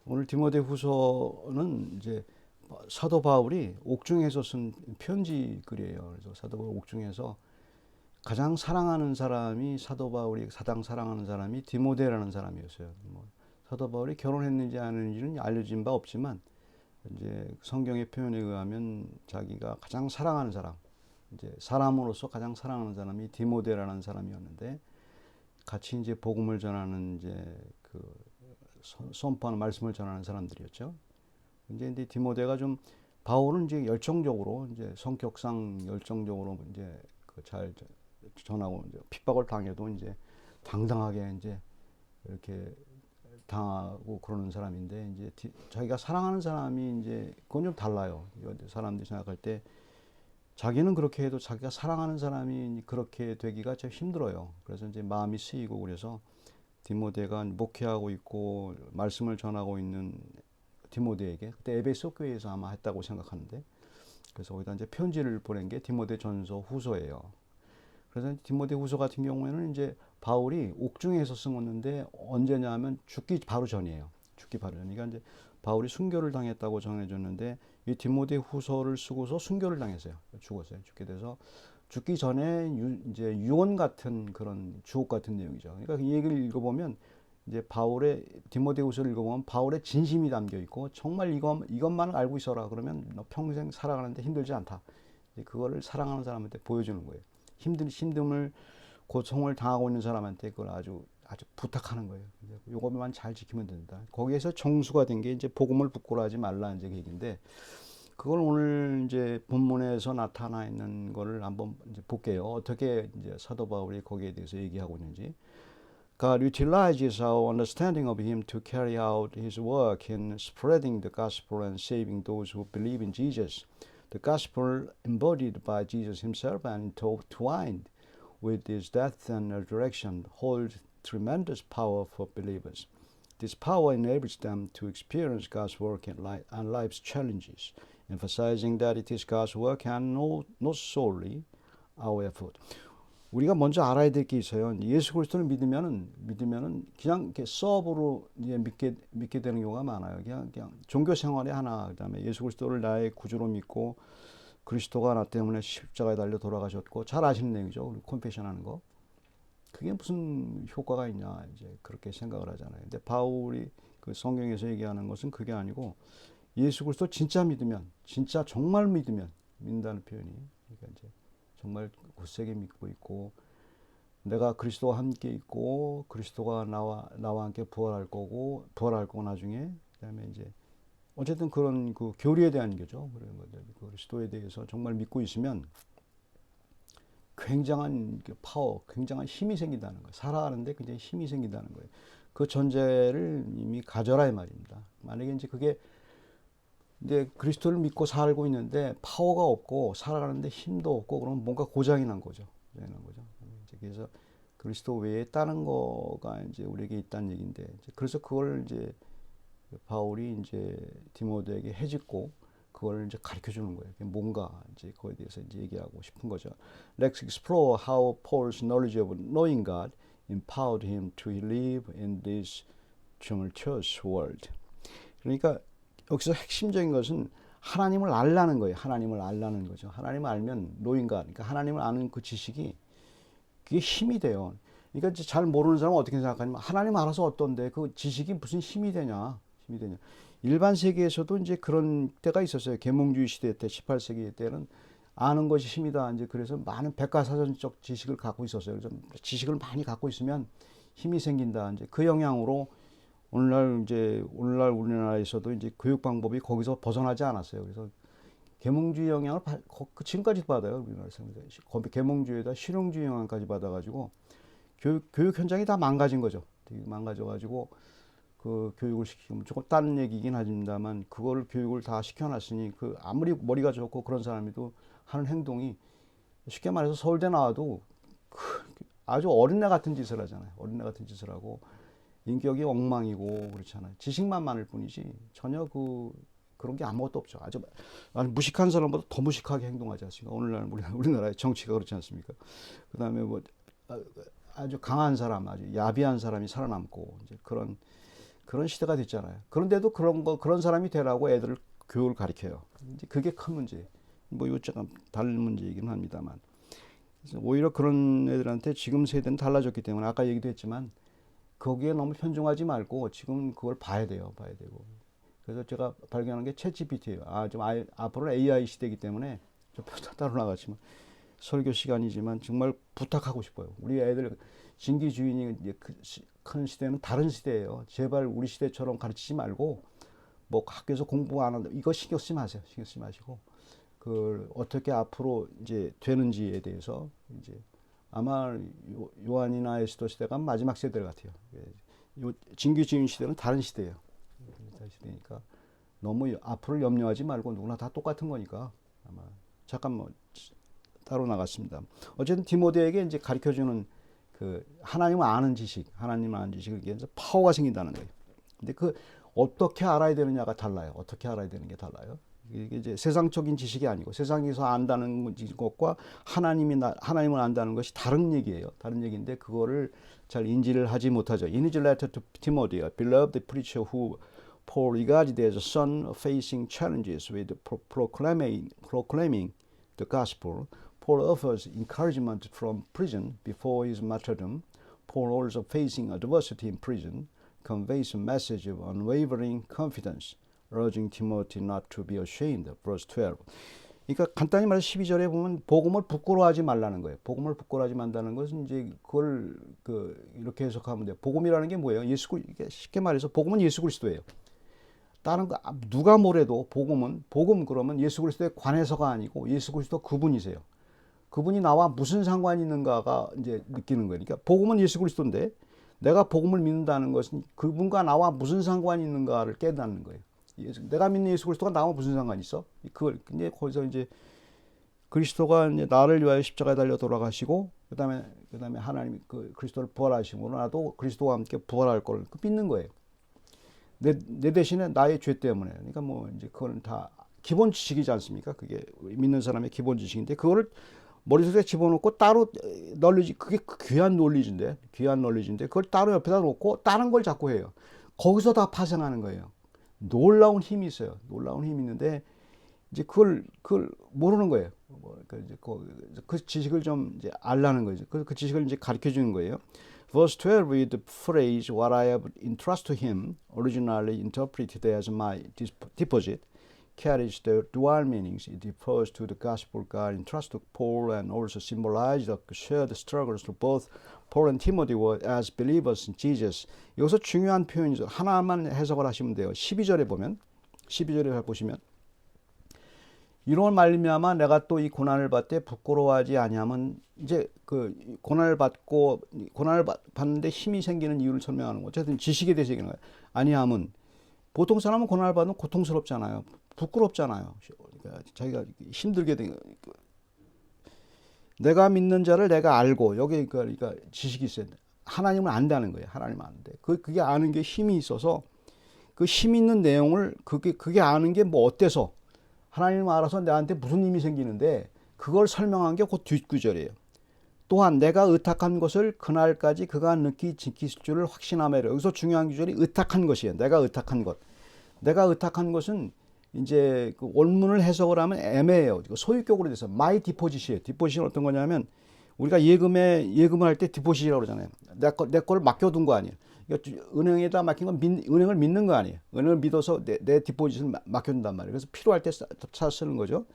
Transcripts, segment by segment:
오늘 디모데후서는 이제 사도 바울이 옥중에서 쓴 편지 글이에요. 그래서 사도 바울 옥중에서 가장 사랑하는 사람이 사도 바울이 가장 사랑하는 사람이 디모데라는 사람이었어요. 뭐 사도 바울이 결혼했는지 안 했는지는 알려진 바 없지만 이제 성경의 표현에 의하면 자기가 가장 사랑하는 사람, 이제 사람으로서 가장 사랑하는 사람이 디모데라는 사람이었는데 같이 이제 복음을 전하는 이제 그 선포하는 말씀을 전하는 사람들이었죠. 이제 디모데가 좀 바울은 이제 열정적으로 이제 성격상 열정적으로 이제 그잘 전하고 이제 핍박을 당해도 이제 당당하게 이제 이렇게 당하고 그러는 사람인데 이제 자기가 사랑하는 사람이 이제 그건 좀 달라요. 사람들이 생각할 때 자기는 그렇게 해도 자기가 사랑하는 사람이 그렇게 되기가 참 힘들어요. 그래서 이제 마음이 쓰이고 그래서 디모데가 목회하고 있고 말씀을 전하고 있는 디모데에게 그때 에베소 교회에서 아마 했다고 생각하는데 그래서 거기다 이제 편지를 보낸 게 디모데 전서 후서예요. 그래서 디모데 후서 같은 경우에는 이제 바울이 옥중에서 쓰었는데 언제냐면 죽기 바로 전이에요. 죽기 바로 전. 그러니까 이제 바울이 순교를 당했다고 전해졌는데 이 디모데 후서를 쓰고서 순교를 당했어요. 죽었어요. 죽게 돼서 죽기 전에 이제 유언 같은 그런 주옥 같은 내용이죠. 그러니까 이 얘기를 읽어보면 이제 바울의 디모데후서를 읽어보면 바울의 진심이 담겨 있고 정말 이것만 알고 있어라 그러면 너 평생 살아가는데 힘들지 않다. 그거를 사랑하는 사람한테 보여주는 거예요. 힘듦을 고통을 당하고 있는 사람한테 그걸 아주 부탁하는 거예요. 이것만 잘 지키면 된다. 거기에서 정수가 된 게 이제 복음을 부끄러워하지 말라는 이제 얘기인데 그걸 오늘 이제 본문에서 나타나 있는 거를 한번 이제 볼게요. 어떻게 이제 사도 바울이 거기에 대해서 얘기하고 있는지. God utilizes our understanding of him to carry out his work in spreading the gospel and saving those who believe in Jesus. The gospel embodied by Jesus himself and intertwined with his death and resurrection holds tremendous power for believers. This power enables them to experience God's work and life's challenges, emphasizing that it is God's work and not solely our effort. 우리가 먼저 알아야 될 게 있어요. 예수 그리스도를 믿으면은 그냥 이렇게 서브로 이제 믿게 되는 경우가 많아요. 그냥 종교 생활의 하나, 그다음에 예수 그리스도를 나의 구주로 믿고 그리스도가 나 때문에 십자가에 달려 돌아가셨고 잘 아시는 내용이죠. 콘페션 하는 거. 그게 무슨 효과가 있냐 이제 그렇게 생각을 하잖아요. 근데 바울이 그 성경에서 얘기하는 것은 그게 아니고 예수 그리스도 진짜 믿으면 진짜 정말 믿는다는 표현이 그러니까 이제 정말 굳세게 믿고 있고 내가 그리스도와 함께 있고 그리스도가 나와 함께 부활할 거고 나중에 그다음에 이제 어쨌든 그런 그 교리에 대한 거죠. 그런 것들 그리스도에 대해서 정말 믿고 있으면 굉장한 파워, 굉장한 힘이 생긴다는 거예요. 살아가는데 굉장히 힘이 생긴다는 거예요. 그 전제를 이미 가져라 이 말입니다. 만약에 이제 그게 이제 그리스도를 믿고 살고 있는데 파워가 없고 살아가는데 힘도 없고 그러면 뭔가 고장이 난 거죠. 그래서 그리스도 외에 다른 거가 이제 우리에게 있다는 얘기인데 그래서 그걸 이제 바울이 이제 디모데에게 해짓고 그걸 이제 가르쳐 주는 거예요. 뭔가 이제 그거에 대해서 이제 얘기하고 싶은 거죠. Let's explore how Paul's knowledge of knowing God empowered him to live in this tumultuous world. 그러니까 여기서 핵심적인 것은 하나님을 알라는 거예요. 하나님을 알라는 거죠. 하나님을 알면 knowing God, 그러니까 하나님을 아는 그 지식이 그게 힘이 돼요. 그러니까 이제 잘 모르는 사람은 어떻게 생각하냐면 하나님 알아서 어떤데 그 지식이 무슨 힘이 되냐. 일반 세계에서도 이제 그런 때가 있었어요. 계몽주의 시대 때 18세기 때는 아는 것이 힘이다. 이제 그래서 많은 백과사전적 지식을 갖고 있었어요. 그래서 지식을 많이 갖고 있으면 힘이 생긴다. 이제 그 영향으로 오늘날 우리나라에서도 이제 교육 방법이 거기서 벗어나지 않았어요. 그래서 계몽주의 영향을 지금까지도 받아요. 우리나라에서 계몽주의에다 실용주의 영향까지 받아가지고 교육 현장이 다 망가진 거죠. 되게 망가져가지고 그 교육을 시키면 조금 딴 얘기긴 하지만 그거를 교육을 다 시켜놨으니 그 아무리 머리가 좋고 그런 사람이도 하는 행동이 쉽게 말해서 서울대 나와도 아주 어린애 같은 짓을 하잖아요. 어린애 같은 짓을 하고 인격이 엉망이고 그렇잖아요. 지식만 많을 뿐이지 전혀 그런 게 아무것도 없죠. 아주 무식한 사람보다 더 무식하게 행동하지 않습니까? 오늘날 우리나라의 정치가 그렇지 않습니까? 그 다음에 뭐 아주 강한 사람, 아주 야비한 사람이 살아남고 이제 그런 그런 시대가 됐잖아요. 그런데도 그런 사람이 되라고 애들을 교육을 가르쳐요. 이제 그게 큰 문제. 뭐 이거 조금 다른 문제이긴 합니다만. 그래서 오히려 그런 애들한테 지금 세대는 달라졌기 때문에 아까 얘기도 했지만 거기에 너무 편중하지 말고 지금 그걸 봐야 돼요. 봐야 되고. 그래서 제가 발견한 게 챗GPT예요. 앞으로는 AI 시대이기 때문에 좀 따로 나갔지만 설교 시간이지만 정말 부탁하고 싶어요. 우리 애들 진기 주인이 큰 시대는 다른 시대예요. 제발 우리 시대처럼 가르치지 말고 뭐 학교에서 공부 안 한다 이거 신경 쓰지 마세요. 신경 쓰지 마시고 그 어떻게 앞으로 이제 되는지에 대해서 이제 아마 요한이나 에스더 시대가 마지막 세대 같아요. 진기 주인 시대는 다른 시대예요. 다른 시대니까 너무 앞으로 염려하지 말고 누구나 다 똑같은 거니까 아마 잠깐 뭐 따로 나갔습니다. 어쨌든 디모데에게 이제 가르쳐주는 그 하나님을 아는 지식, 하나님을 아는 지식을 위해서 파워가 생긴다는 거예요. 근데 그 어떻게 알아야 되느냐가 달라요. 어떻게 알아야 되는 게 달라요. 이게 이제 세상적인 지식이 아니고 세상에서 안다는 것과 하나님을 안다는 것이 다른 얘기예요. 다른 얘기인데 그거를 잘 인지를 하지 못하죠. In his letter to Timothy, a beloved preacher who Paul regarded as a son facing challenges with proclaiming the gospel, Paul offers encouragement from prison before his martyrdom. Paul, also facing adversity in prison, conveys a message of unwavering confidence, urging Timothy not to be ashamed. Verse 12. 그러니까 간단히 말해서 12절에 보면 복음을 부끄러워하지 말라는 거예요. 복음을 부끄러워하지 말라는 것은 이제 그걸 이렇게 해석하면 돼요. 복음이라는 게 뭐예요? 쉽게 말해서 복음은 예수 그리스도예요. 다른 거 누가 뭐래도 복음 그러면 예수 그리스도에 관해서가 아니고 예수 그리스도 그분이세요. 그분이 나와 무슨 상관이 있는가가 이제 느끼는 거예요. 그러니까 복음은 예수 그리스도인데 내가 복음을 믿는다는 것은 그분과 나와 무슨 상관이 있는가를 깨닫는 거예요. 내가 믿는 예수 그리스도가 나와 무슨 상관이 있어? 그걸 이제 거기서 이제 그리스도가 이제 나를 위하여 십자가에 달려 돌아가시고 그다음에 하나님이 그리스도를 부활하시고 나도 그리스도와 함께 부활할 걸 믿는 거예요. 내 대신에 나의 죄 때문에. 그러니까 뭐 이제 그건 다 기본 지식이지 않습니까? 그게 믿는 사람의 기본 지식인데 그거를 머릿속에 집어넣고 따로 그게 귀한 논리인데 그걸 따로 옆에다 놓고 다른 걸 자꾸 해요. 거기서 다 파생하는 거예요. 놀라운 힘이 있어요. 놀라운 힘이 있는데 이제 그걸 모르는 거예요. 그 지식을 좀 이제 알라는 거죠. 그 지식을 이제 가르쳐 주는 거예요. Verse 12 with the phrase what I have entrusted to him, originally interpreted as my deposit, carries the dual meanings. It refers to the gospel God entrusted to Paul and also symbolizes the shared struggles to both Paul and Timothy were as believers in Jesus. 여기서 중요한 표현이죠. 하나만 해석을 하시면 돼요. 12절에 보시면 이런 말미암아 내가 또 이 고난을 받되 부끄러워하지 아니하면 이제 그 고난을 받는데 힘이 생기는 이유를 설명하는 거죠. 어쨌든 지식에 대해서 얘기하는 거예요. 아니하면 보통 사람은 고난을 받으면 고통스럽잖아요. 부끄럽잖아요. 그러니까 자기가 힘들게 된 내가 믿는 자를 내가 알고 여기 그러니까 지식이 있어야 돼. 하나님을 안다는 거예요. 하나님을 아는데 그게 아는 게 힘이 있어서 그 힘 있는 내용을 그게 아는 게 뭐 어때서 하나님을 알아서 나한테 무슨 힘이 생기는데 그걸 설명한 게 그 뒷구절이에요. 또한 내가 의탁한 것을 그날까지 그가 느끼 지키실 줄을 확신하매라. 여기서 중요한 구절이 의탁한 것이에요. 내가 의탁한 것. 내가 의탁한 것은 이제 그 원문을 해석을 하면 애매해요. 소유격으로 돼서 my deposit이에요. deposit은 어떤 거냐면 우리가 예금을 할 때 디포짓이라고 그러잖아요. 내 거를 맡겨둔 거 아니에요. 그러니까 은행에다 맡긴 건 은행을 믿는 거 아니에요. 은행을 믿어서 내 디포짓을 맡겨둔단 말이에요. 그래서 필요할 때 쓰는 거죠.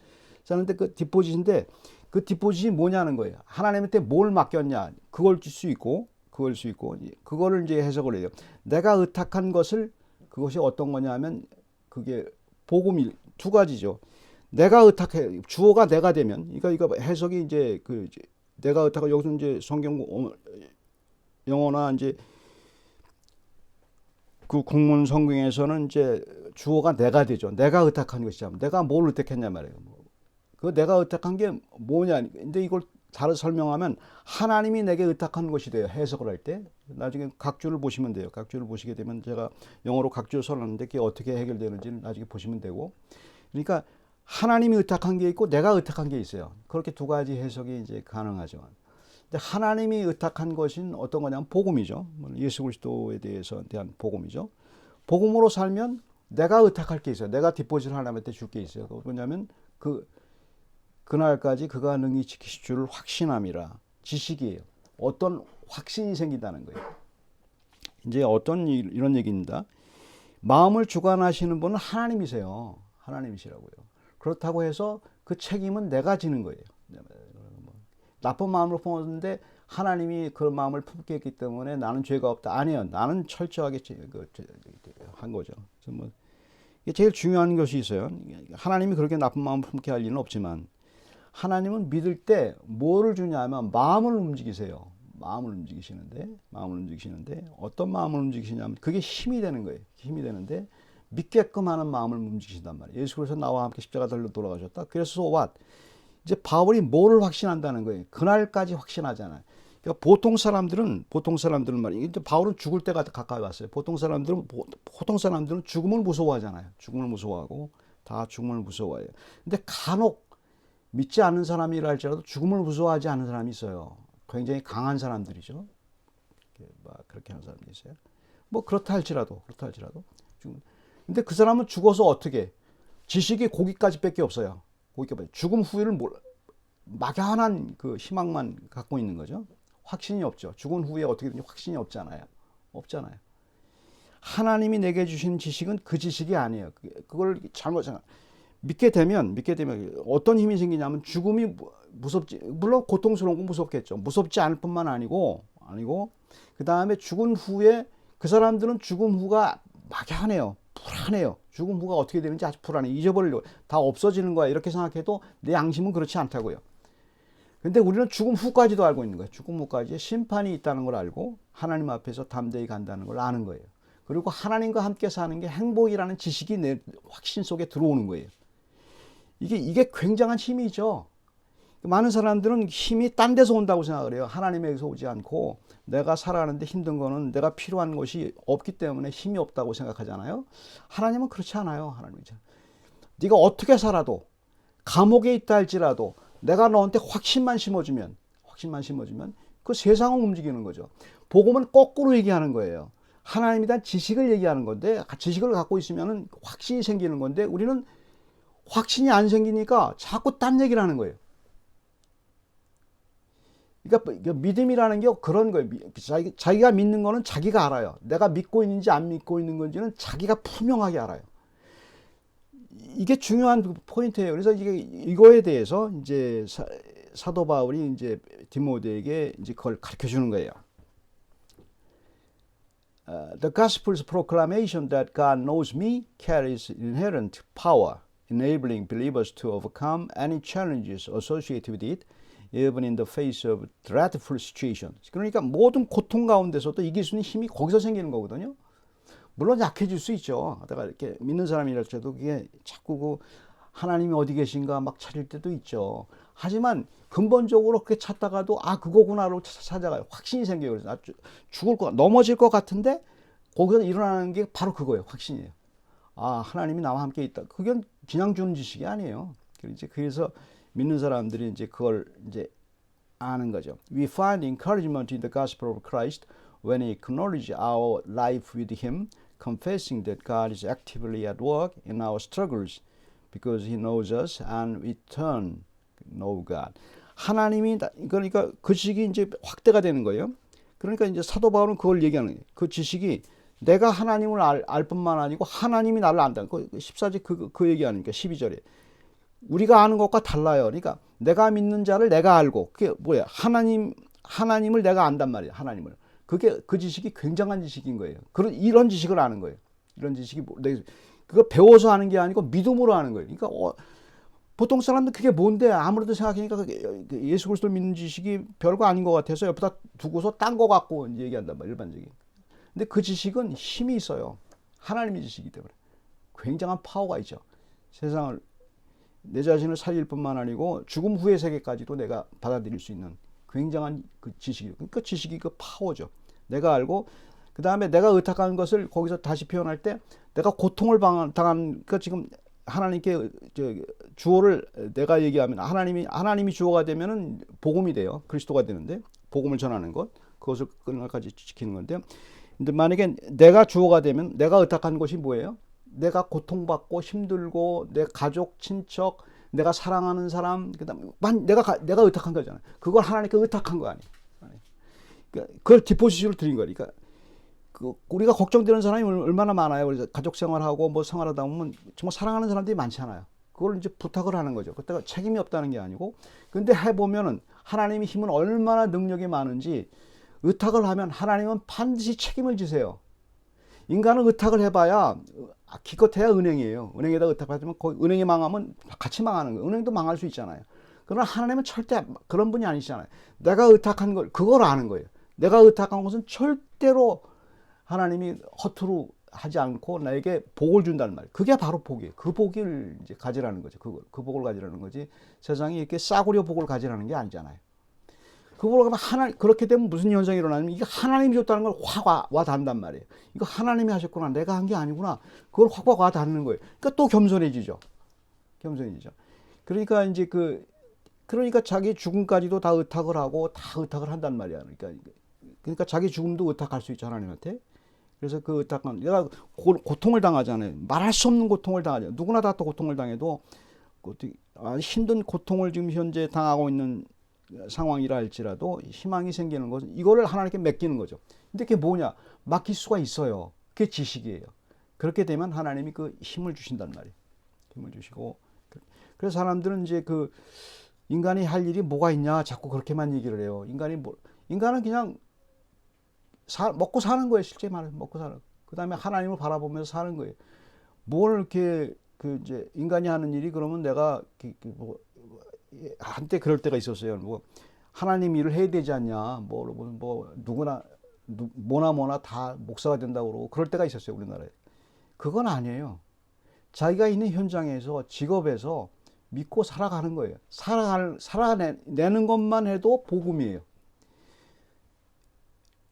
그런데 그 디포짓인데 그 디포짓이 뭐냐는 거예요. 하나님한테 뭘 맡겼냐. 그걸 줄 수 있고 그거를 이제 해석을 해요. 내가 의탁한 것을 그것이 어떤 거냐면 그게 복음이 두 가지죠. 내가 의탁해 주어가 내가 되면 그러니까 이거 해석이 이제 내가 의탁한 여기서 이제 성경 영어나 이제 그 국문 성경에서는 이제 주어가 내가 되죠. 내가 의탁한 것이죠. 내가 뭘 의탁했냐 말이에요. 그 내가 의탁한 게 뭐냐. 근데 이걸 잘 설명하면 하나님이 내게 의탁한 것이 돼요. 해석을 할 때. 나중에 각주를 보시면 돼요. 각주를 보시게 되면 제가 영어로 각주를 써놨는데 그게 어떻게 해결되는지는 나중에 보시면 되고. 그러니까 하나님이 의탁한 게 있고 내가 의탁한 게 있어요. 그렇게 두 가지 해석이 이제 가능하죠. 근데 하나님이 의탁한 것은 어떤 거냐면 복음이죠. 예수 그리스도에 대한 복음이죠. 복음으로 살면 내가 의탁할 게 있어요. 내가 디포짓을 하나님한테 줄 게 있어요. 뭐냐면 그날까지 그가 능히 지키실 줄을 확신함이라. 지식이에요. 어떤 확신이 생긴다는 거예요. 이제 이런 얘기입니다. 마음을 주관하시는 분은 하나님이세요. 하나님이시라고요. 그렇다고 해서 그 책임은 내가 지는 거예요. 나쁜 마음으로 품었는데 하나님이 그 마음을 품게 했기 때문에 나는 죄가 없다. 아니요. 나는 철저하게 한 거죠. 그래서 이게 제일 중요한 것이 있어요. 하나님이 그렇게 나쁜 마음을 품게 할 리는 없지만 하나님은 믿을 때 뭐를 주냐면 마음을 움직이세요. 마음을 움직이시는데 어떤 마음을 움직이시냐면 그게 힘이 되는 거예요. 힘이 되는데 믿게끔 하는 마음을 움직이신단 말이에요. 예수 그리스도 나와 함께 십자가 달려 돌아가셨다. 그래서 so what? 이제 바울이 뭐를 확신한다는 거예요. 그날까지 확신하잖아요. 그러니까 보통 사람들은 말이에요. 이제 바울은 죽을 때가 가까이 왔어요. 보통 사람들은 죽음을 무서워하잖아요. 죽음을 무서워하고 다 죽음을 무서워해요. 근데 간혹 믿지 않는 사람이라 할지라도 죽음을 무서워하지 않는 사람이 있어요. 굉장히 강한 사람들이죠. 그렇게 하는 사람이 있어요. 그렇다 할지라도. 근데 그 사람은 죽어서 어떻게? 지식이 고기까지 밖에 없어요. 죽음 후에를 막연한 그 희망만 갖고 있는 거죠. 확신이 없죠. 죽은 후에 어떻게든지 확신이 없잖아요. 하나님이 내게 주신 지식은 그 지식이 아니에요. 그걸 잘못 생각. 믿게 되면 어떤 힘이 생기냐면 죽음이 무섭지. 물론 고통스러운 건 무섭겠죠. 무섭지 않을 뿐만 아니고 그 다음에 죽은 후에 그 사람들은 죽음 후가 막연해요. 불안해요. 죽음 후가 어떻게 되는지 아주 불안해. 잊어버리려고. 다 없어지는 거야. 이렇게 생각해도 내 양심은 그렇지 않다고요. 근데 우리는 죽음 후까지도 알고 있는 거예요. 죽음 후까지 심판이 있다는 걸 알고 하나님 앞에서 담대히 간다는 걸 아는 거예요. 그리고 하나님과 함께 사는 게 행복이라는 지식이 내 확신 속에 들어오는 거예요. 이게 굉장한 힘이죠. 많은 사람들은 힘이 딴 데서 온다고 생각을 해요. 하나님에게서 오지 않고 내가 살아가는데 힘든 거는 내가 필요한 것이 없기 때문에 힘이 없다고 생각하잖아요. 하나님은 그렇지 않아요. 네가 어떻게 살아도 감옥에 있다 할지라도 내가 너한테 확신만 심어주면 그 세상을 움직이는 거죠. 복음은 거꾸로 얘기하는 거예요. 하나님에 대한 지식을 얘기하는 건데 지식을 갖고 있으면 확신이 생기는 건데 우리는 확신이 안 생기니까 자꾸 딴 얘기를 하는 거예요. 그러니까 믿음이라는 게 그런 거예요. 자기가 믿는 거는 자기가 알아요. 내가 믿고 있는지 안 믿고 있는 건지는 자기가 분명하게 알아요. 이게 중요한 포인트예요. 그래서 이거에 대해서 이제 사도 바울이 이제 디모데에게 이제 그걸 가르쳐 주는 거예요. The gospel's proclamation that God knows me carries inherent power, enabling believers to overcome any challenges associated with it, even in the face of dreadful situations. 그러니까 모든 고통 가운데서도 이길 수 있는 힘이 거기서 생기는 거거든요. 물론 약해질 수 있죠. 내가 이렇게 믿는 사람이랄지라도 그게 자꾸 하나님이 어디 계신가 막 찾을 때도 있죠. 하지만 근본적으로 그렇게 찾다가도 그거구나로 찾아가요. 확신이 생겨요. 그래서 죽을 거 넘어질 것 같은데 거기서 일어나는 게 바로 그거예요. 확신이에요. 하나님이 나와 함께 있다. 그게 그냥 주는 지식이 아니에요. 그래서 믿는 사람들이 이제 그걸 이제 아는 거죠. We find encouragement in the gospel of Christ when we acknowledge our life with Him, confessing that God is actively at work in our struggles because He knows us and we turn know God. 하나님이 그러니까 그 지식이 이제 확대가 되는 거예요. 그러니까 이제 사도 바울은 그걸 얘기하는 거예요. 그 지식이 내가 하나님을 알 뿐만 아니고 하나님이 나를 안다. 그 14절 그 얘기하는 게 12절에 우리가 아는 것과 달라요. 그러니까 내가 믿는 자를 내가 알고 그게 뭐야? 하나님을 내가 안단 말이야. 하나님을. 그 지식이 굉장한 지식인 거예요. 이런 지식을 아는 거예요. 이런 지식이 그거 배워서 하는 게 아니고 믿음으로 하는 거예요. 그러니까 보통 사람들 그게 뭔데 아무래도 생각하니까 예수 그리스도를 믿는 지식이 별거 아닌 것 같아서 옆에다 두고서 딴 거 갖고 이제 얘기한단 말이에요. 일반적인. 근데 그 지식은 힘이 있어요. 하나님의 지식이기 때문에 굉장한 파워가 있죠. 세상을 내 자신을 살릴 뿐만 아니고 죽음 후의 세계까지도 내가 받아들일 수 있는 굉장한 그 지식이에요. 그 지식이 그 파워죠. 내가 알고 그 다음에 내가 의탁한 것을 거기서 다시 표현할 때 내가 고통을 당한 그러니까 지금 하나님께 주어를 내가 얘기하면 하나님이 주어가 되면은 복음이 돼요. 그리스도가 되는데 복음을 전하는 것 그것을 끝날까지 지키는 건데 근데 만약에 내가 주어가 되면 내가 의탁한 것이 뭐예요? 내가 고통받고 힘들고 내 가족, 친척, 내가 사랑하는 사람, 그다음 내가 의탁한 거잖아요. 그걸 하나님께 의탁한 거 아니에요. 그러니까 그걸 디포지트로 드린 거니까. 우리가 걱정되는 사람이 얼마나 많아요. 그래서 가족 생활하고 뭐 생활하다 보면 정말 사랑하는 사람들이 많잖아요. 그걸 이제 부탁을 하는 거죠. 그때가 책임이 없다는 게 아니고, 근데 해보면은 하나님의 힘은 얼마나 능력이 많은지 의탁을 하면 하나님은 반드시 책임을 지세요. 인간은 의탁을 해봐야 기껏해야 은행이에요. 은행에다 의탁하지만 은행이 망하면 같이 망하는 거예요. 은행도 망할 수 있잖아요. 그러나 하나님은 절대 그런 분이 아니시잖아요. 내가 의탁한 걸 그걸 아는 거예요. 내가 의탁한 것은 절대로 하나님이 허투루 하지 않고 나에게 복을 준다는 말이에요. 그게 바로 복이에요. 그 복을 이제 가지라는 거죠. 그 복을 가지라는 거지. 세상에 이렇게 싸구려 복을 가지라는 게 아니잖아요. 그걸 그렇게 되면 무슨 현상이 일어나냐면 이게 하나님이 줬다는 걸 확 와 닿는단 말이에요. 이거 하나님이 하셨구나. 내가 한 게 아니구나. 그걸 확 와 닿는 거예요. 그러니까 또 겸손해지죠. 겸손해지죠. 그러니까 이제 그러니까 자기 죽음까지도 다 의탁을 하고 다 의탁을 한단 말이야. 그러니까 자기 죽음도 의탁할 수 있죠, 하나님한테. 그래서 그 의탁한, 내가 고통을 당하잖아요. 말할 수 없는 고통을 당하잖아요. 누구나 다 또 고통을 당해도 힘든 고통을 지금 현재 당하고 있는 상황이라 할지라도 희망이 생기는 것은 이거를 하나님께 맡기는 거죠. 근데 그게 뭐냐? 맡길 수가 있어요. 그게 지식이에요. 그렇게 되면 하나님이 그 힘을 주신단 말이에요. 힘을 주시고. 그래서 사람들은 이제 인간이 할 일이 뭐가 있냐 자꾸 그렇게만 얘기를 해요. 인간은 그냥 먹고 사는 거예요. 실제 말은 먹고 사는. 그 다음에 하나님을 바라보면서 사는 거예요. 뭘 이렇게 이제 인간이 하는 일이 그러면 내가 한때 그럴 때가 있었어요. 뭐 하나님 일을 해야 되지 않냐. 누구나 뭐나 다 목사가 된다고 그러고 그럴 때가 있었어요. 우리나라에. 그건 아니에요. 자기가 있는 현장에서 직업에서 믿고 살아가는 거예요. 살아내는 것만 해도 복음이에요.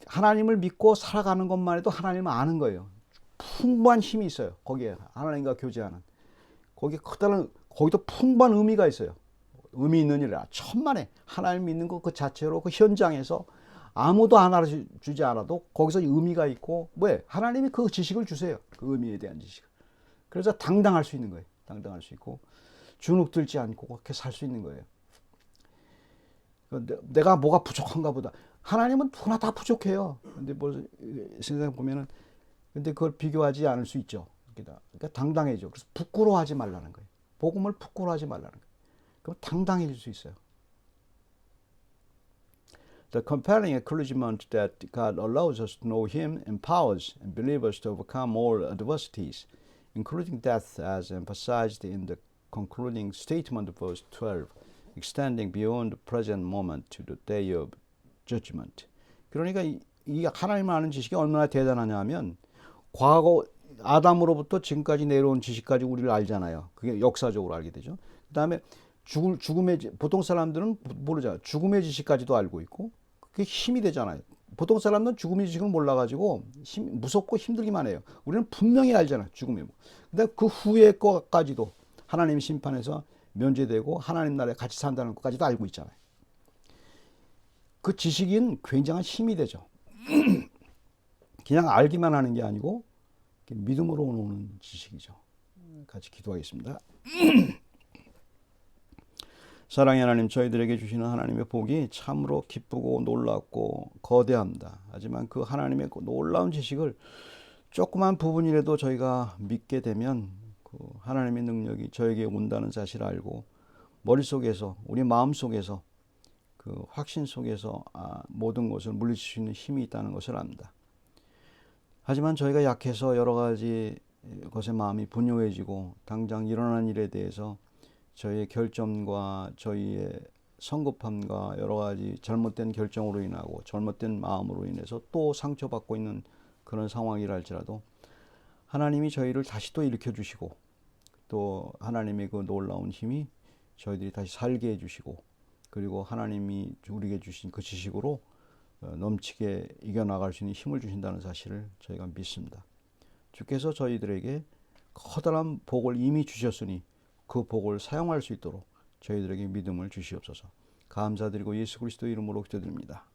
하나님을 믿고 살아가는 것만 해도 하나님을 아는 거예요. 풍부한 힘이 있어요. 거기에 하나님과 교제하는. 거기도 풍부한 의미가 있어요. 의미 있는 일이라 천만에 하나님 믿는 것 그 자체로 그 현장에서 아무도 안 알아주지 않아도 거기서 의미가 있고 왜? 하나님이 그 지식을 주세요. 그 의미에 대한 지식을. 그래서 당당할 수 있는 거예요. 당당할 수 있고 주눅들지 않고 그렇게 살 수 있는 거예요. 내가 뭐가 부족한가 보다. 하나님은 누구나 다 부족해요. 근데 생각해 보면은 근데 그걸 비교하지 않을 수 있죠. 그러니까 당당해져. 그래서 부끄러워하지 말라는 거예요. 복음을 부끄러워하지 말라는 거예요. 그럼 당당해질 수 있어요. The compelling encouragement that God allows us to know Him empowers believers to overcome all adversities, including death, as emphasized in the concluding statement of verse 12, extending beyond the present moment to the day of judgment. 그러니까 이 하나님을 아는 지식이 얼마나 대단하냐면 과거 아담으로부터 지금까지 내려온 지식까지 우리를 알잖아요. 그게 역사적으로 알게 되죠. 그다음에 보통 사람들은 모르잖아요. 죽음의 지식까지도 알고 있고 그게 힘이 되잖아요. 보통 사람들은 죽음의 지식을 몰라가지고 무섭고 힘들기만 해요. 우리는 분명히 알잖아요. 죽음의 뭐. 근데 그 후의 것까지도 하나님 심판에서 면제되고 하나님 나라에 같이 산다는 것까지도 알고 있잖아요. 그 지식인 굉장한 힘이 되죠. 그냥 알기만 하는 게 아니고 믿음으로 오는 지식이죠. 같이 기도하겠습니다. 사랑의 하나님, 저희들에게 주시는 하나님의 복이 참으로 기쁘고 놀랍고 거대합니다. 하지만 그 하나님의 놀라운 지식을 조그만 부분이라도 저희가 믿게 되면 그 하나님의 능력이 저에게 온다는 사실을 알고 머릿속에서 우리 마음속에서 그 확신 속에서 모든 것을 물리칠 수 있는 힘이 있다는 것을 압니다. 하지만 저희가 약해서 여러 가지 것에 마음이 분요해지고 당장 일어난 일에 대해서 저희의 결점과 저희의 성급함과 여러 가지 잘못된 결정으로 인하고 잘못된 마음으로 인해서 또 상처받고 있는 그런 상황이라 할지라도 하나님이 저희를 다시 또 일으켜 주시고 또 하나님의 그 놀라운 힘이 저희들이 다시 살게 해주시고 그리고 하나님이 우리에게 주신 그 지식으로 넘치게 이겨나갈 수 있는 힘을 주신다는 사실을 저희가 믿습니다. 주께서 저희들에게 커다란 복을 이미 주셨으니 그 복을 사용할 수 있도록 저희들에게 믿음을 주시옵소서. 감사드리고 예수 그리스도 이름으로 기도드립니다.